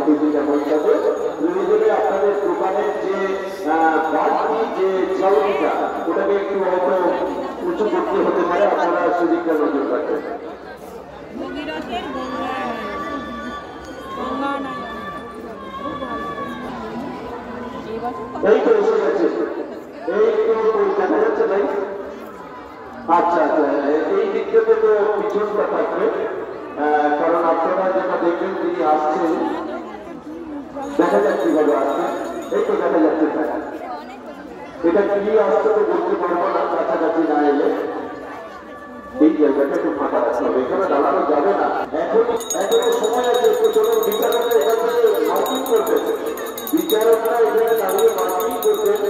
পরিস্থিতি কেমন যাবে প্রয়োজনে আপনাদের দোকানের যে বাড়তি যে চাউনিটা ওটাকে একটু হয়তো উঁচু করতে হতে পারে, আপনারা সেদিকটা নজর রাখবেন। এই তো এসে গেছে, এই তো দেখা যাচ্ছে ভাই। আচ্ছা আচ্ছা, এই দিকটাতে তো পিছনটা থাকবে, কারণ আপনারা যেটা দেখবেন তিনি আসছেন, দেখা যাচ্ছে কিভাবে আসছেন, এই তো দেখা যাচ্ছে। এটা কি আসতে তো বলতে পারবো না, কাছাকাছি না এলে। এই জায়গাটা একটু ফাঁকা রাখতে হবে, এখানে দাঁড়ানো যাবে না। এখনো সময় আছে, একটু চলুন বিচারকরা এখান থেকে মার্কিং করবেন, বিচারকরা এখানে দাঁড়িয়ে মার্কিং করবেন।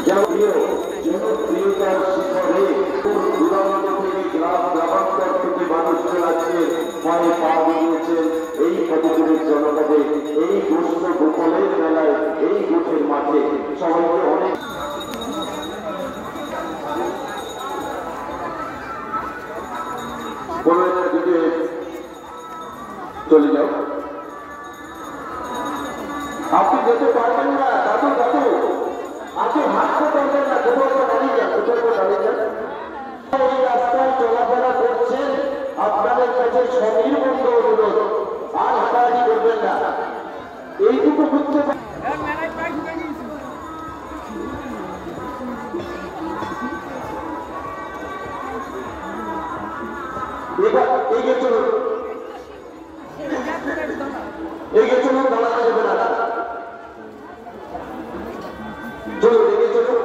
জনপ্রিয়তার শিখরে দূরান্ত থেকে গ্রামান্তর থেকে মানুষ চলাচ্ছে, পায়ে পা দিয়েছেন এই পদগুলির জনপদে, এই গোষ্ঠ গোপালের মেলায়, এই গোঠের মাঠে সবাইকে অনেক কোনো একটা দিকে চলে যাও। আপনি যেতে পারবেন না দাদু, দাদু আপনি হাঁটতে পারবেন না, কোথাও দাঁড়িয়ে যান, কোথাও দাঁড়িয়ে যান। এই রাস্তায় চলাফেরা করছেন, আপনাদের কাছে সনির্বন্ধ অনুরোধ, আর হাঁটাহাঁটি করবেন না, এইটুকু বুঝতে পারেন। এবার এগিয়ে চলুন, এগিয়ে চলুন, দাঁড়ানো যাবে না, চলুন এগিয়ে চলুন।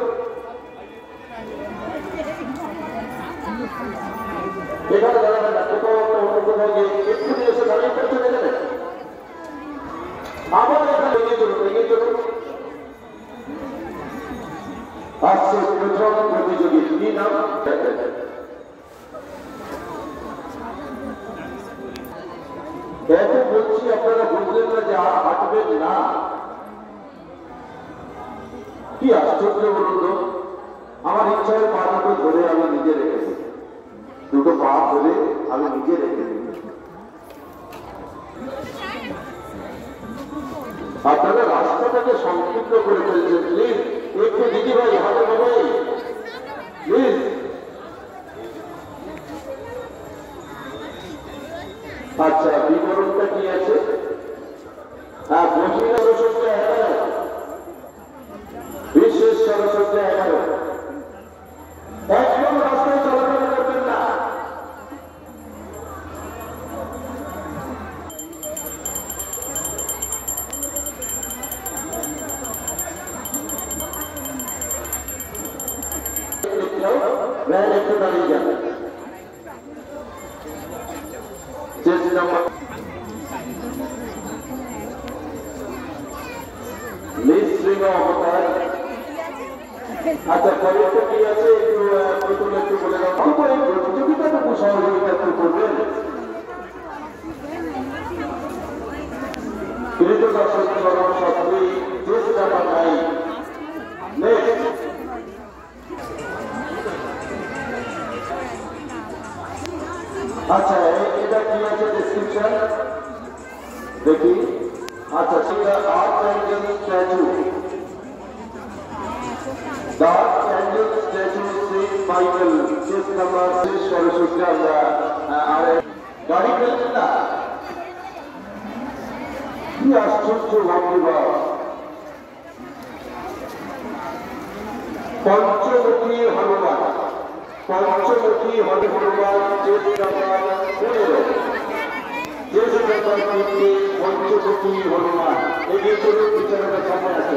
এখানে দাঁড়াবে না, কোথাও অন্য কোথাও গিয়ে একটু এসে দাঁড়িয়ে পড়তে দেবে, আবার এখানে এগিয়ে চলুন, এগিয়ে চলুন। আসছে প্রথম প্রতিযোগী, কি নাম? এত বলছি আপনারা বুঝলেন না যে আর হাঁটবেন না, কি আশ্চর্য বলুন তো। আমার ইচ্ছা হয় পা দুটো ধরে আমি নিজে রেখেছি, দুটো পা ধরে আমি নিজে রেখে দিই। আপনারা রাস্তাটাকে সংক্ষিপ্ত করে ফেলছেন, প্লিজ একটু দিদি ভাই হাতে হবে, প্লিজ। আচ্ছা, বিবরণটা কি আছে? হ্যাঁ, মহিলা সরস্বতী 11, বিশেষ সরস্বতী 11। একদম রাস্তায় চলাফেরা করবেন না। ভ্যান একটু দাঁড়িয়ে যাবে। আচ্ছা, পরেরটা কি আছে প্রথমে একটু বলে দাও, প্রতিযোগিতাটুকু সহযোগিতা একটু করবেন। দর্শক সর্বশাস্ত্রী চেষ্টা নাই। আচ্ছা, এটা কি আছে ডেসক্রিপশন দেখি। আচ্ছা, সেটা art angel statue, dark angel statue Saint Michael, case number 6 Saraswati. আমরা আর গাড়ি ফেলছেন না, কি আশ্চর্য ভাগ্যবা। পঞ্চমুখী হনুমান, পঞ্চমুখী Hanuman case number 15, case number 15 পঞ্চমুখী হনুমান। এগিয়ে চলুন, বিচারকের সামনে আছে।